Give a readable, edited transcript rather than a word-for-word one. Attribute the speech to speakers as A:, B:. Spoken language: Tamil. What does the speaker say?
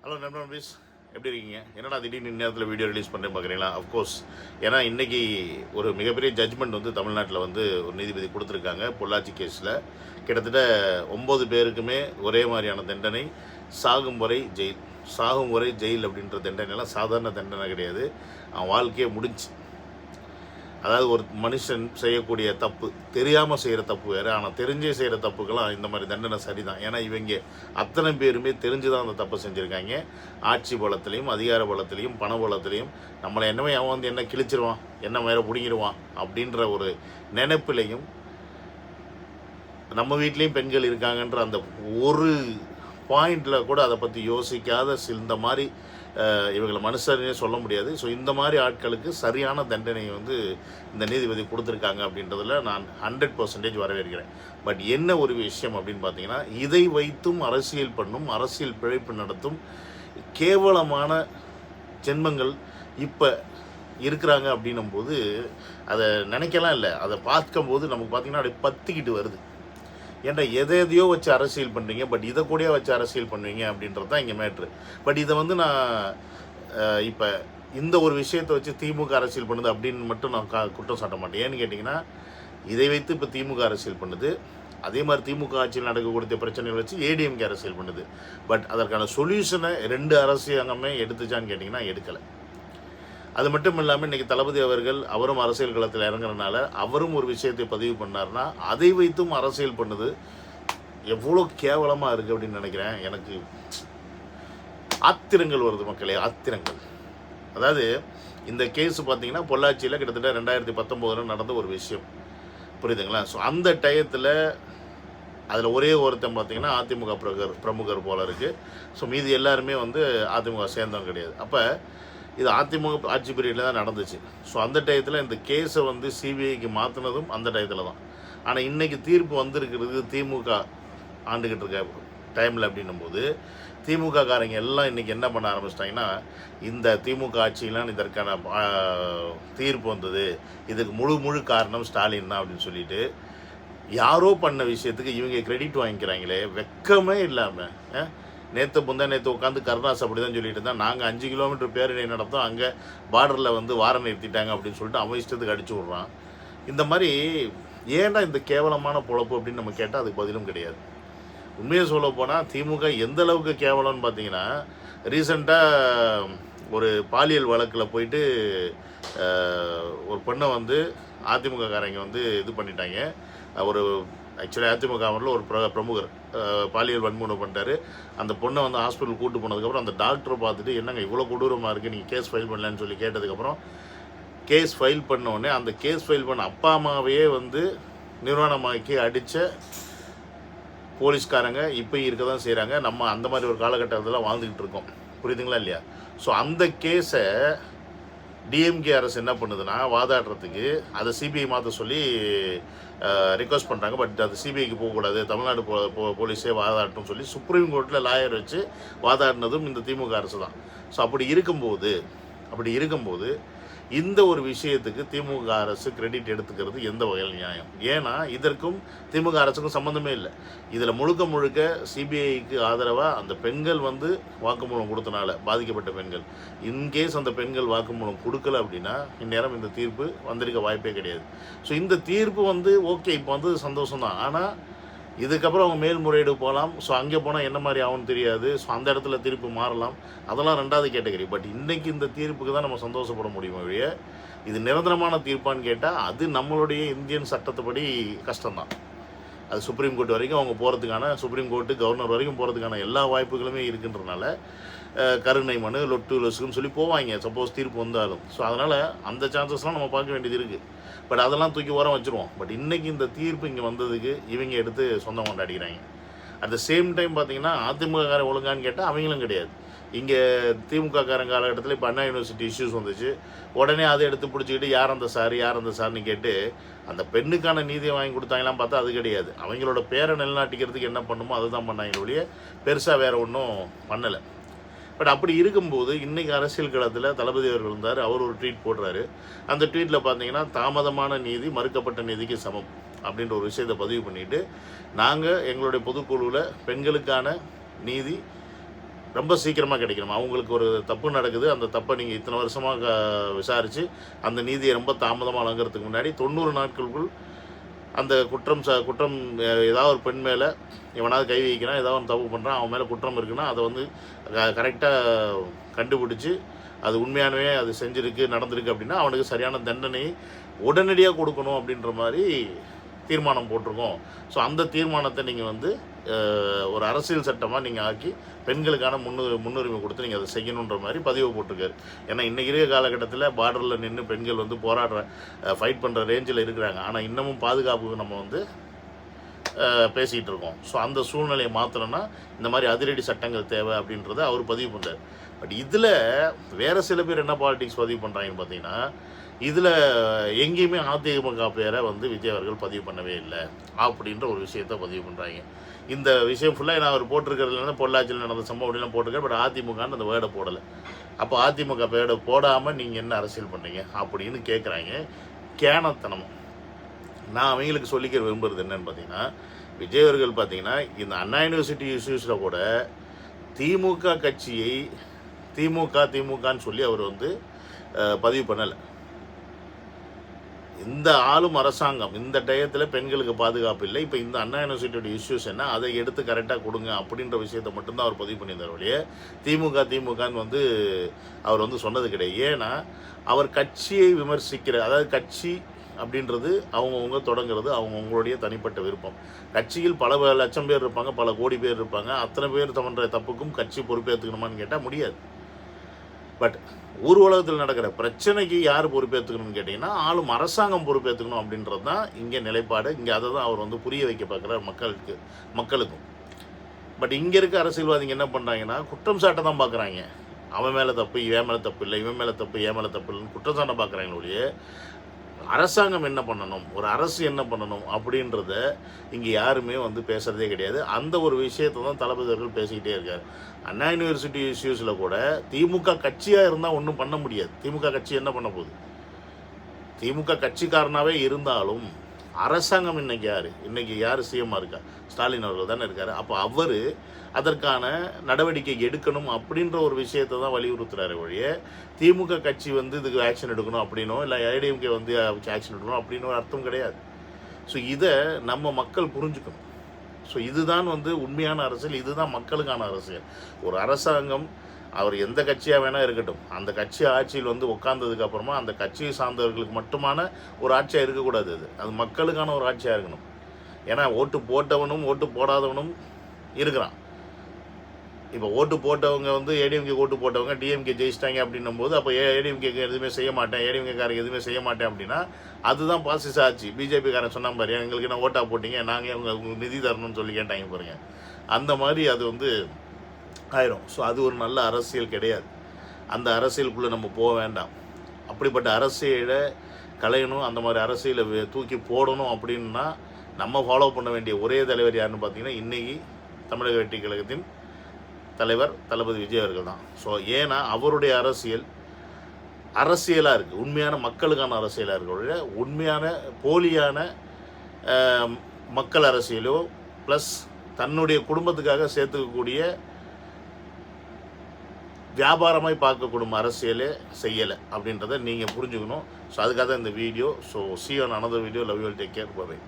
A: ஹலோ நண்பர்ஸ், எப்படி இருக்கீங்க? என்னடா திடீர்னு நேரத்தில் வீடியோ ரிலீஸ் பண்ணுறேன் பார்க்குறீங்களா? அஃப்கோர்ஸ், ஏன்னா இன்றைக்கி ஒரு மிகப்பெரிய ஜட்ஜ்மெண்ட் வந்து தமிழ்நாட்டில் வந்து ஒரு நீதிபதி கொடுத்துருக்காங்க. பொள்ளாச்சி கேஸில் கிட்டத்தட்ட 9 பேருக்குமே ஒரே மாதிரியான தண்டனை, சாகும் வரை ஜெயில். சாகும் வரை ஜெயில் அப்படின்ற தண்டனைலாம் சாதாரண தண்டனை கிடையாது. அவன் வாழ்க்கையே முடிஞ்சு. அதாவது ஒரு மனுஷன் செய்யக்கூடிய தப்பு, தெரியாமல் செய்கிற தப்பு வேறு, ஆனால் தெரிஞ்சே செய்கிற தப்புக்கெல்லாம் இந்த மாதிரி தண்டனை சரிதான். ஏன்னா இவங்க அத்தனை பேருமே தெரிஞ்சு தான் அந்த தப்பை செஞ்சுருக்காங்க. ஆட்சி பலத்திலையும், அதிகார பலத்திலையும், பண பலத்திலையும் நம்மளை என்னமே அவன் வந்து என்ன கிழிச்சிருவான், என்ன மேலே பிடிங்கிடுவான் அப்படின்ற ஒரு நினைப்பிலையும், நம்ம வீட்லேயும் பெண்கள் இருக்காங்கன்ற அந்த ஒரு பாயிண்டில் கூட அதை பற்றி யோசிக்காத இந்த மாதிரி இவங்களை மனுஷனே சொல்ல முடியாது. ஸோ இந்த மாதிரி ஆட்களுக்கு சரியான தண்டனையை வந்து இந்த நீதிபதி கொடுத்துருக்காங்க அப்படின்றதில் நான் 100% வரவேற்கிறேன். பட் என்ன ஒரு விஷயம் அப்படின்னு பார்த்தீங்கன்னா, இதை வைத்தும் அரசியல் பண்ணும், அரசியல் பிழைப்பு நடத்தும் கேவலமான ஜென்மங்கள் இப்போ இருக்கிறாங்க அப்படின்னும்போது அதை நினைக்கலாம் இல்லை. அதை பார்க்கும்போது நமக்கு பார்த்திங்கன்னா அப்படியே பற்றிக்கிட்டு வருது. ஏன்டா எதையோ வச்சு அரசியல் பண்ணுறீங்க, பட் இதை கூட வச்சு அரசியல் பண்ணுவீங்க அப்படின்றது தான் இங்கே மேட்ரு. பட் இதை வந்து நான் இப்போ இந்த ஒரு விஷயத்தை வச்சு திமுக அரசியல் பண்ணுது அப்படின்னு மட்டும் நான் குற்றம் சாட்ட மாட்டேன். ஏன்னு கேட்டிங்கன்னா, இதை வைத்து இப்போ திமுக அரசியல் பண்ணுது. அதே மாதிரி திமுக ஆட்சியில் நடக்கக்கூடிய பிரச்சனைகள் வச்சு ஏடிஎம்கே அரசியல் பண்ணுது. பட் அதற்கான சொல்யூஷனை 2 அரசாங்கமே எடுத்துச்சான்னு கேட்டிங்கன்னா எடுக்கலை. அது மட்டும் இல்லாமல் இன்றைக்கி தளபதி அவரும் அரசியல் களத்தில் இறங்குறதுனால அவரும் ஒரு விஷயத்தை பதிவு பண்ணார்னா அதை வைத்தும் அரசியல் பண்ணுது எவ்வளோ கேவலமாக இருக்குது அப்படின்னு நினைக்கிறேன். எனக்கு ஆத்திரங்கள் வருது மக்களே, ஆத்திரங்கள். அதாவது இந்த கேஸ் பார்த்தீங்கன்னா பொள்ளாச்சியில் கிட்டத்தட்ட 2019 நடந்த ஒரு விஷயம், புரியுதுங்களா? ஸோ அந்த டயத்தில் அதில் ஒரே ஒருத்தன் பார்த்தீங்கன்னா அதிமுக பிரமுகர் போல இருக்குது. ஸோ மீதி எல்லாருமே வந்து அதிமுக சேர்ந்தவங்க கிடையாது. அப்போ இது அதிமுக ஆட்சி பீரியடில் தான் நடந்துச்சு. ஸோ அந்த டயத்தில் இந்த கேஸை வந்து சிபிஐக்கு மாற்றினதும் அந்த டயத்தில் தான். ஆனால் இன்றைக்கி தீர்ப்பு வந்திருக்கிறது திமுக ஆண்டுகிட்டு இருக்க டைமில் அப்படின்னும்போது திமுக காரங்க எல்லாம் இன்றைக்கி என்ன பண்ண ஆரம்பிச்சிட்டாங்கன்னா, இந்த திமுக ஆட்சியிலாம் இதற்கான தீர்ப்பு வந்தது, இதுக்கு முழு காரணம் ஸ்டாலின் தான் அப்படின்னு சொல்லிட்டு யாரோ பண்ண விஷயத்துக்கு இவங்க கிரெடிட் வாங்கிக்கிறாங்களே, வெக்கமே இல்லாமல். நேற்று உட்காந்து கருணாஸ் அப்படி தான் சொல்லிட்டு இருந்தால், நாங்கள் 5 கிலோமீட்டர் பேரணி நடத்தோம், அங்கே பார்டரில் வந்து வாரம் நிறுத்திட்டாங்க அப்படின்னு சொல்லிட்டு அவன் இஷ்டத்துக்கு அடிச்சு விட்றான். இந்த மாதிரி ஏன்டா இந்த கேவலமான பொழப்பு அப்படின்னு நம்ம கேட்டால் அதுக்கு பதிலும் கிடையாது. உண்மையை சொல்ல போனால் திமுக எந்த அளவுக்கு கேவலம்னு பார்த்தீங்கன்னா, ரீசெண்டாக ஒரு பாலியல் வழக்கில் போயிட்டு ஒரு பெண்ணை வந்து அதிமுக காரங்க வந்து இது பண்ணிட்டாங்க. ஒரு ஆக்சுவலி அதிமுக அவரில் ஒரு பிரமுகர் பாலியல் வன்முறை பண்ணிட்டாரு. அந்த பொண்ணை வந்து ஹாஸ்பிட்டல் கூப்பிட்டு போனதுக்கப்புறம் அந்த டாக்டரை பார்த்துட்டு, என்னங்க இவ்வளோ கொடூரமாக இருக்குது, நீங்கள் கேஸ் ஃபைல் பண்ணலன்னு சொல்லி கேட்டதுக்கப்புறம் கேஸ் ஃபைல் பண்ணோடனே அந்த கேஸ் ஃபைல் பண்ண அப்பா அம்மாவையே வந்து நிர்வாணமாக்கி அடித்த போலீஸ்காரங்க இப்போயும் இருக்க தான் செய்கிறாங்க. நம்ம அந்த மாதிரி ஒரு காலகட்டத்தில் வாழ்ந்துக்கிட்டு இருக்கோம், புரியுதுங்களா இல்லையா? ஸோ அந்த கேஸை டிஎம்கே அரசு என்ன பண்ணுதுன்னா, வாதாடுறதுக்கு அதை சிபிஐ மாற்ற சொல்லி ரிக்வஸ்ட் பண்ணுறாங்க. பட் அது சிபிஐக்கு போகக்கூடாது, தமிழ்நாடு போலீஸே வாதாடட்டும் சொல்லி சுப்ரீம் கோர்ட்டில் லாயர் வச்சு வாதாடினதும் இந்த திமுக அரசு தான். ஸோ அப்படி இருக்கும்போது இந்த ஒரு விஷயத்துக்கு திமுக அரசு கிரெடிட் எடுத்துக்கிறது எந்த வகையில் நியாயம்? ஏன்னா இதற்கும் திமுக அரசுக்கும் சம்மந்தமே இல்லை. இதில் முழுக்க சிபிஐக்கு ஆதரவாக அந்த பெண்கள் வந்து வாக்குமூலம் கொடுத்தனால பாதிக்கப்பட்ட பெண்கள், இன்கேஸ் அந்த பெண்கள் வாக்குமூலம் கொடுக்கல அப்படின்னா இந்நேரம் இந்த தீர்ப்பு வந்திருக்க வாய்ப்பே கிடையாது. ஸோ இந்த தீர்ப்பு வந்து ஓகே, இப்போ வந்து சந்தோஷம்தான். ஆனால் இதுக்கப்புறம் அவங்க மேல்முறையீடு போகலாம். ஸோ அங்கே போனால் என்ன மாதிரி ஆகும்னு தெரியாது. ஸோ அந்த இடத்துல தீர்ப்பு மாறலாம், அதெல்லாம் 2வது கேட்டகரி. பட் இன்றைக்கி இந்த தீர்ப்புக்கு தான் நம்ம சந்தோஷப்பட முடியும் ஒழிய, இது நிரந்தரமான தீர்ப்பான்னு கேட்டால் அது நம்மளுடைய இந்தியன் சட்டத்துப்படி கஷ்டம்தான். அது சுப்ரீம் கோர்ட் வரைக்கும் அவங்க போகிறதுக்கான, சுப்ரீம் கோர்ட்டு கவர்னர் வரைக்கும் போகிறதுக்கான எல்லா வாய்ப்புகளுமே இருக்குன்றனால கருணை மனு லொசுக்குன்னு சொல்லி போவாங்க சப்போஸ் தீர்ப்பு வந்தாலும். ஸோ அதனால் அந்த சான்சஸ்லாம் நம்ம பார்க்க வேண்டியது இருக்குது. பட் அதெல்லாம் தூக்கி ஓரம் வச்சுருவோம். பட் இன்றைக்கி இந்த தீர்ப்பு இங்கே வந்ததுக்கு இவங்க எடுத்து சொந்தம் கொண்டாடிக்கிறாங்க. அட் த சேம் டைம் பார்த்தீங்கன்னா அதிமுக காரன் ஒழுங்கான்னு கேட்டால் அவங்களும் கிடையாது. இங்கே திமுக காரன் காலகட்டத்தில் இப்போ அண்ணா யூனிவர்சிட்டி இஷ்யூஸ் வந்துச்சு, உடனே அதை எடுத்து பிடிச்சிக்கிட்டு யார் அந்த சார்னு கேட்டு அந்த பெண்ணுக்கான நீதியை வாங்கி கொடுத்தாங்களாம் பார்த்தா அது கிடையாது. அவங்களோட பேரை நிலநாட்டிக்கிறதுக்கு என்ன பண்ணுமோ அதுதான் பண்ணாங்க ஒழிய பெருசாக வேறு ஒன்றும் பண்ணலை. பட் அப்படி இருக்கும்போது இன்றைக்கி அரசியல் களத்தில் தளபதி அவர்கள் இருந்தார். அவர் ஒரு ட்வீட் போடுறாரு. அந்த ட்வீட்டில் பார்த்தீங்கன்னா, தாமதமான நீதி மறுக்கப்பட்ட நீதிக்கு சமம் அப்படின்ற ஒரு விஷயத்தை பதிவு பண்ணிவிட்டு, நாங்கள் எங்களுடைய பொதுக்குழுவில் பெண்களுக்கான நீதி ரொம்ப சீக்கிரமாக கிடைக்கணும். அவங்களுக்கு ஒரு தப்பு நடக்குது, அந்த தப்பை நீங்கள் இத்தனை வருஷமாக விசாரித்து அந்த நீதியை ரொம்ப தாமதமாக வழங்குறதுக்கு முன்னாடி 90 நாட்களுக்குள் அந்த குற்றம் ஏதாவது ஒரு பெண் மேலே எவனாவது கை வைக்கிறான், ஏதாவது ஒரு தப்பு பண்ணுறான், அவன் மேலே குற்றம் இருக்குன்னா அதை வந்து கரெக்டாக கண்டுபிடிச்சி அது உண்மையானவே அது செஞ்சுருக்கு நடந்திருக்கு அப்படின்னா அவனுக்கு சரியான தண்டனை உடனடியாக கொடுக்கணும் அப்படின்ற மாதிரி தீர்மானம் போட்டிருக்கோம். ஸோ அந்த தீர்மானத்தை நீங்கள் வந்து ஒரு அரசியல் சட்டமாக நீங்கள் ஆக்கி பெண்களுக்கான முன்னுரிமை கொடுத்து நீங்கள் அதை செய்யணுன்ற மாதிரி பதிவு போட்டிருக்காரு. ஏன்னா இன்றைக்கி இருக்க காலகட்டத்தில் பார்டரில் நின்று பெண்கள் வந்து ஃபைட் பண்ணுற ரேஞ்சில் இருக்கிறாங்க. ஆனால் இன்னமும் பாதுகாப்புக்கு நம்ம வந்து பேசிகிட்டு இருக்கோம். ஸோ அந்த சூழ்நிலையை மாற்றணும்னா இந்த மாதிரி அதிரடி சட்டங்கள் தேவை அப்படின்றத அவர் பதிவு பண்ணுறார். பட் இதில் வேறு சில பேர் என்ன பாலிடிக்ஸ் பதிவு பண்ணுறாங்கன்னு பார்த்தீங்கன்னா, இதில் எங்கேயுமே அதிமுக பேரை வந்து விஜய் அவர்கள் பதிவு பண்ணவே இல்லை அப்படின்ற ஒரு விஷயத்த பதிவு பண்ணுறாங்க. இந்த விஷயம் ஃபுல்லாக நான் அவர் போட்டிருக்கிறதுல பொள்ளாச்சியில் நடந்த சம்பவம் அப்படிலாம் போட்டிருக்கேன். பட் அதிமுகன்னு அந்த வேர்டை போடலை. அப்போ அதிமுக வேர்டை போடாமல் நீங்கள் என்ன அரசியல் பண்ணுறீங்க அப்படின்னு கேட்குறாங்க. கேனத்தனமும் நான் அவங்களுக்கு சொல்லிக்க விரும்புகிறது என்னன்னு பார்த்தீங்கன்னா, விஜய் அவர்கள் பார்த்தீங்கன்னா இந்த அண்ணா யூனிவர்சிட்டி இஷ்யூஸில் கூட திமுக கட்சியை திமுகன்னு சொல்லி அவர் வந்து பதிவு பண்ணலை. இந்த ஆளும் அரசாங்கம் இந்த டயத்தில் பெண்களுக்கு பாதுகாப்பு இல்லை, இப்போ இந்த அண்ணா யூனிவர்சிட்டியோட இஷ்யூஸ் என்ன, அதை எடுத்து கரெக்டாக கொடுங்க அப்படின்ற விஷயத்தை மட்டும்தான் அவர் பதிவு பண்ணியிருந்தார் ஒழிய திமுகன்னு வந்து அவர் வந்து சொன்னது கிடையாது. ஏன்னா அவர் கட்சியை விமர்சிக்கிற, அதாவது கட்சி அப்படின்றது அவங்கவுங்க தொடங்குறது அவங்கவுங்களுடைய தனிப்பட்ட விருப்பம். கட்சியில் பல லட்சம் பேர் இருப்பாங்க, பல கோடி பேர் இருப்பாங்க. அத்தனை பேர் தவன்ற தப்புக்கும் கட்சி பொறுப்பேற்றுக்கணுமான்னு கேட்டால் முடியாது. பட் ஊர் உலகத்தில் நடக்கிற பிரச்சனைக்கு யார் பொறுப்பேற்றுக்கணும்னு கேட்டிங்கன்னா ஆளும் அரசாங்கம் பொறுப்பேற்றுக்கணும் அப்படின்றது தான் இங்கே நிலைப்பாடு. இங்கே அதை தான் அவர் வந்து புரிய வைக்க பார்க்குறார் மக்களுக்கும். பட் இங்கே இருக்க அரசியல்வாதிங்க என்ன பண்ணுறாங்கன்னா குற்றம் சாட்டை தான் பார்க்குறாங்க. அவன் மேலே தப்பு, இவன் மேலே தப்பு இல்லை, இவன் மேலே தப்பு, ஏன் மேலே தப்பு இல்லைன்னு குற்றம் சாட்டை பார்க்குறாங்களே, அரசாங்கம் என்ன பண்ணணும், ஒரு அரசு என்ன பண்ணணும் அப்படின்றத இங்கே யாருமே வந்து பேசுகிறதே கிடையாது. அந்த ஒரு விஷயத்தை தான் தளபதி அவர்கள் பேசிக்கிட்டே இருக்கார். அண்ணா யூனிவர்சிட்டி இஷ்யூஸில் கூட திமுக கட்சியாக இருந்தால் ஒன்றும் பண்ண முடியாது. திமுக கட்சி என்ன பண்ண போகுது? திமுக கட்சிக்காரனாகவே இருந்தாலும் அரசாங்கம் இன்னைக்கு யார் சிஎம்மாக இருக்கா? ஸ்டாலின் அவர்கள் தானே இருக்கார். அப்போ அவர் அதற்கான நடவடிக்கை எடுக்கணும் அப்படின்ற ஒரு விஷயத்தை தான் வலியுறுத்துறாரு ஒழிய திமுக கட்சி வந்து இதுக்கு ஆக்ஷன் எடுக்கணும் அப்படின்னோ இல்லை ஏடிஎம்கே வந்து ஆக்ஷன் எடுக்கணும் அப்படின்னு அர்த்தம் கிடையாது. ஸோ இதை நம்ம மக்கள் புரிஞ்சுக்கணும். ஸோ இதுதான் வந்து உண்மையான அரசியல், இதுதான் மக்களுக்கான அரசியல். ஒரு அரசாங்கம் அவர் எந்த கட்சியாக வேணால் இருக்கட்டும், அந்த கட்சி ஆட்சியில் வந்து உட்கார்ந்ததுக்கு அப்புறமா அந்த கட்சியை சார்ந்தவர்களுக்கு மட்டுமான ஒரு ஆட்சியாக இருக்கக்கூடாது. அது மக்களுக்கான ஒரு ஆட்சியாக இருக்கணும். ஏன்னா ஓட்டு போட்டவனும் ஓட்டு போடாதவனும் இருக்கிறான். இப்போ ஓட்டு போட்டவங்க வந்து ஏடிஎம்கே ஓட்டு போட்டவங்க டிஎம்கே ஜெயிச்சிட்டாங்க அப்படின்னும் போது அப்போ ஏடிஎம்கேக்கு எதுவுமே செய்ய மாட்டேன், ஏடிஎம்கேக்காரங்க எதுவுமே செய்ய மாட்டேன் அப்படின்னா அதுதான் பாசிச ஆட்சி. பிஜேபிக்காரன் சொன்ன பாரு, எங்களுக்கு என்ன ஓட்டா போட்டிங்க, நாங்கள் உங்களுக்கு நிதி தரணும்னு சொல்லி கேட்டாங்க பாருங்க. அந்த மாதிரி அது வந்து ஆயிரும். ஸோ அது ஒரு நல்ல அரசியல் கிடையாது. அந்த அரசியலுக்குள்ளே நம்ம போக வேண்டாம். அப்படிப்பட்ட அரசியலை களையணும், அந்த மாதிரி அரசியலை தூக்கி போடணும் அப்படின்னா நம்ம ஃபாலோ பண்ண வேண்டிய ஒரே தலைவர் யாருன்னு பார்த்தீங்கன்னா இன்றைக்கி தமிழக வெற்றி கழகத்தின் தலைவர் தளபதி விஜய் அவர்கள் தான். ஸோ ஏன்னா அவருடைய அரசியலாக இருக்குது, உண்மையான மக்களுக்கான அரசியலாக இருக்கிற உண்மையான போலியான மக்கள் அரசியலோ ப்ளஸ் தன்னுடைய குடும்பத்துக்காக சேர்த்துக்கக்கூடிய வியாபாரமாய் பார்க்கக்கூடிய அரசியலே செய்யலை அப்படின்றத நீங்கள் புரிஞ்சுக்கணும். ஸோ அதுக்காக தான் இந்த video. So see you on another video. Love you all. Take care. Bye bye.